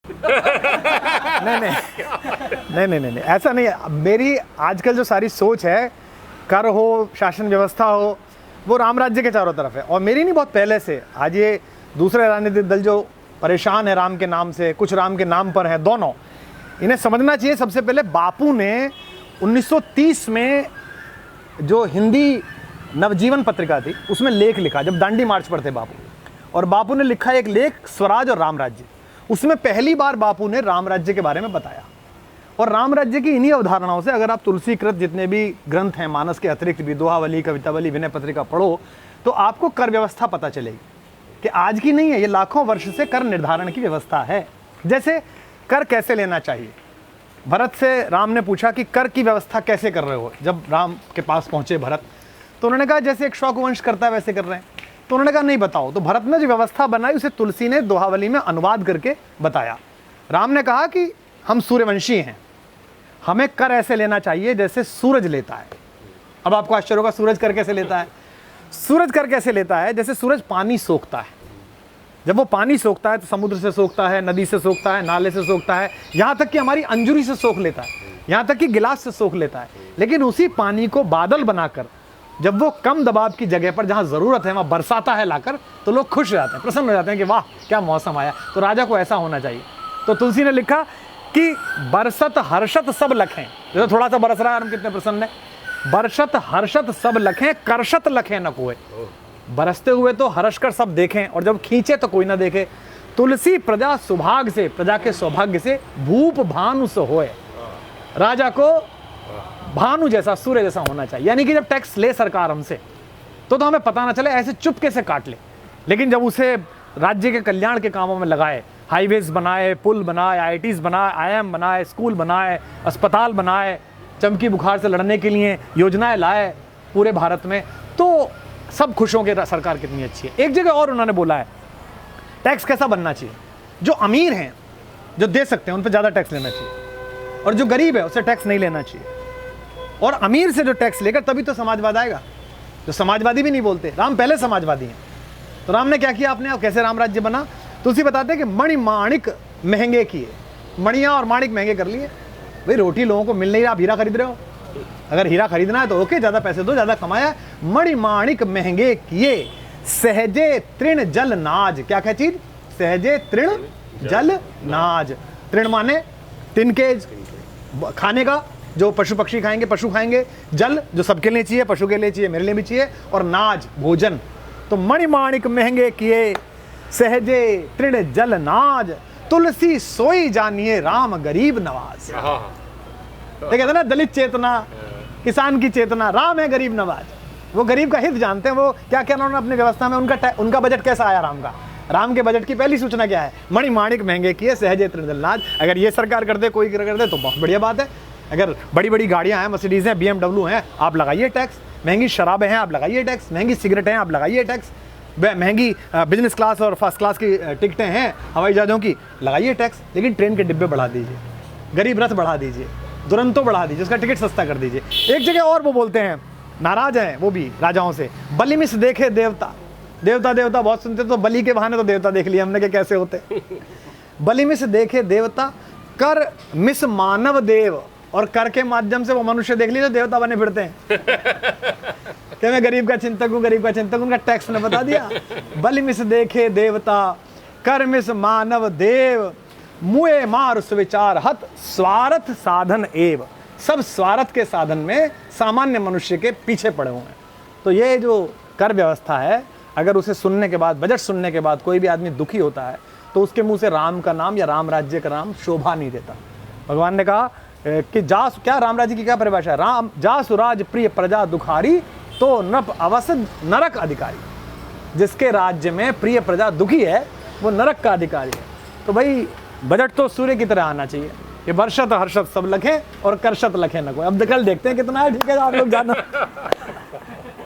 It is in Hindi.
नहीं नहीं नहीं नहीं नहीं, ऐसा नहीं है। मेरी आजकल जो सारी सोच है, कर हो, शासन व्यवस्था हो, वो राम राज्य के चारों तरफ है। और मेरी नहीं, बहुत पहले से। आज ये दूसरे राजनीतिक दल जो परेशान है राम के नाम से, कुछ राम के नाम पर है, दोनों, इन्हें समझना चाहिए। सबसे पहले बापू ने 1930 में जो हिंदी नवजीवन पत्रिका थी उसमें लेख लिखा, जब दांडी मार्च पर थे बापू, और बापू ने लिखा एक लेख स्वराज और राम राज्य। उसमें पहली बार बापू ने राम राज्य के बारे में बताया। और राम राज्य की इन्हीं अवधारणाओं से अगर आप तुलसीकृत जितने भी ग्रंथ हैं, मानस के अतिरिक्त भी, दोहावली, कवितावली, विनय पत्रिका पढ़ो, तो आपको कर व्यवस्था पता चलेगी कि आज की नहीं है, ये लाखों वर्ष से कर निर्धारण की व्यवस्था है। जैसे कर कैसे लेना चाहिए, भरत से राम ने पूछा कि कर की व्यवस्था कैसे कर रहे हो। जब राम के पास पहुंचे भरत, तो उन्होंने कहा जैसे एक शौकवंश करता है वैसे कर रहे हैं। तो उन्होंने कहा नहीं बताओ। तो भरत ने जो व्यवस्था बनाई उसे तुलसी ने दोहावली में अनुवाद करके बताया। राम ने कहा कि हम सूर्यवंशी हैं, हमें कर ऐसे लेना चाहिए जैसे सूरज लेता है। अब आपको आश्चर्य होगा, सूरज कर कैसे लेता है? सूरज कर कैसे लेता है? जैसे सूरज पानी सोखता है। जब वो पानी सोखता है तो समुद्र से सोखता है, नदी से सोखता है, नाले से सोखता है, यहाँ तक कि हमारी अंजुरी से सोख लेता है, यहाँ तक कि गिलास से सोख लेता है। लेकिन उसी पानी को बादल बनाकर जब वो कम दबाव की जगह पर जहाँ ज़रूरत है वहाँ बरसाता है लाकर, तो लोग खुश हो जाते हैं, प्रसन्न हो जाते हैं कि वाह क्या मौसम आया। तो राजा को ऐसा होना चाहिए। तो तुलसी ने लिखा कि बरसत हर्षत सब लखें, जैसे थोड़ा सा बरस रहा है हम कितने प्रसन्न है, बरसत हर्षत सब लखें, करशत लखें न कोई। बरसते हुए तो हर्ष कर सब देखें, और जब खींचे तो कोई ना देखे। तुलसी प्रजा सुभाग से, प्रजा के सौभाग्य से, भूप भानु से होए। राजा को भानु जैसा, सूर्य जैसा होना चाहिए। यानी कि जब टैक्स ले सरकार हमसे तो हमें पता ना चले, ऐसे चुपके से काट ले। लेकिन जब उसे राज्य के कल्याण के कामों में लगाए, हाईवेज बनाए, पुल बनाए, आईआईटीज बनाए, आईआईएम बनाए, स्कूल बनाए, अस्पताल बनाए, चमकी बुखार से लड़ने के लिए योजनाएं लाए पूरे भारत में, तो सब खुश होंगे सरकार कितनी अच्छी है। एक जगह और उन्होंने बोला है टैक्स कैसा बनना चाहिए। जो अमीर हैं, जो दे सकते हैं, उन पर ज़्यादा टैक्स लेना चाहिए, और जो गरीब है उसे टैक्स नहीं लेना चाहिए। और अमीर से जो टैक्स लेकर तभी तो समाजवाद आएगा। जो समाजवादी भी नहीं बोलते, राम पहले समाजवादी हैं। तो राम ने क्या किया आपने, अब कैसे राम राज्य बना? तो उसी बताते हैं कि मणि माणिक महंगे किए, मणियाँ और माणिक महंगे कर लिए। भाई रोटी लोगों को मिल नहीं रहा, आप हीरा खरीद रहे हो, अगर हीरा खरीदना है तो ओके, ज़्यादा पैसे दो, ज़्यादा कमाया। मणि माणिक महंगे किए, सहजे तृण जल नाज। क्या क्या चीज? सहजे तृण जल नाज। तृण माने तिनके, खाने का, जो पशु पक्षी खाएंगे, पशु खाएंगे। जल जो सबके लिए चाहिए, पशु के लिए चाहिए, मेरे लिए भी चाहिए। और नाज भोजन। तो मणिमाणिक महंगे किए, सहजे तृण जल नाज, तुलसी सोई जानिए राम गरीब नवाज। तो कहते ना दलित चेतना, किसान की चेतना, राम है गरीब नवाज। वो गरीब का हित जानते हैं। वो क्या क्या उन्होंने अपनी व्यवस्था में, उनका बजट कैसा आया राम का? राम के बजट की पहली सूचना क्या है? मणिमाणिक महंगे किए, सहजे तृण जल नाज। अगर ये सरकार कर दे, कोई कर दे तो बहुत बढ़िया बात है। अगर बड़ी बड़ी गाड़ियां हैं, मर्सिडीज हैं, BMW हैं, आप लगाइए टैक्स। महंगी शराबें हैं, आप लगाइए टैक्स। महंगी सिगरेटें हैं, आप लगाइए टैक्स। महंगी बिजनेस क्लास और फर्स्ट क्लास की टिकटें हैं हवाई जहाज़ों की, लगाइए टैक्स। लेकिन ट्रेन के डिब्बे बढ़ा दीजिए, गरीब रथ बढ़ा दीजिए, दुरंतो बढ़ा दीजिए, उसका टिकट सस्ता कर दीजिए। एक जगह और वो बोलते हैं, नाराज हैं वो भी राजाओं से, बलि मिस देखे देवता। देवता देवता बहुत सुनते, तो बलि के बहाने तो देवता देख लिया हमने कि कैसे होते। बलि मिस देखे देवता, कर मिस मानव देव। और कर के माध्यम से वो मनुष्य देख लीजिए देवता बने फिरते हैं कि मैं गरीब का चिंतक हूँ, गरीब का चिंतक। उनका टैक्स ने बता दिया। बलि मिस देखे देवता, कर मिस मानव देव, मुए मार सुविचार हत, स्वार्थ साधन एव। सब स्वार्थ के साधन में सामान्य मनुष्य के पीछे पड़े हुए हैं। तो ये जो कर व्यवस्था है, अगर उसे सुनने के बाद, बजट सुनने के बाद कोई भी आदमी दुखी होता है, तो उसके मुंह से राम का नाम या राम राज्य का नाम शोभा नहीं देता। भगवान ने कहा कि जास, क्या राम राज्य की क्या परिभाषा है? राम जासु राज प्रिय प्रजा दुखारी, तो नप अवसद नरक अधिकारी। जिसके राज्य में प्रिय प्रजा दुखी है वो नरक का अधिकारी है। तो भाई बजट तो सूर्य की तरह आना चाहिए कि वर्षत हर्षत सब लखें और करशत लखें न कोई। अब कल देखते हैं कितना है, ठीक है आप लोग जानो।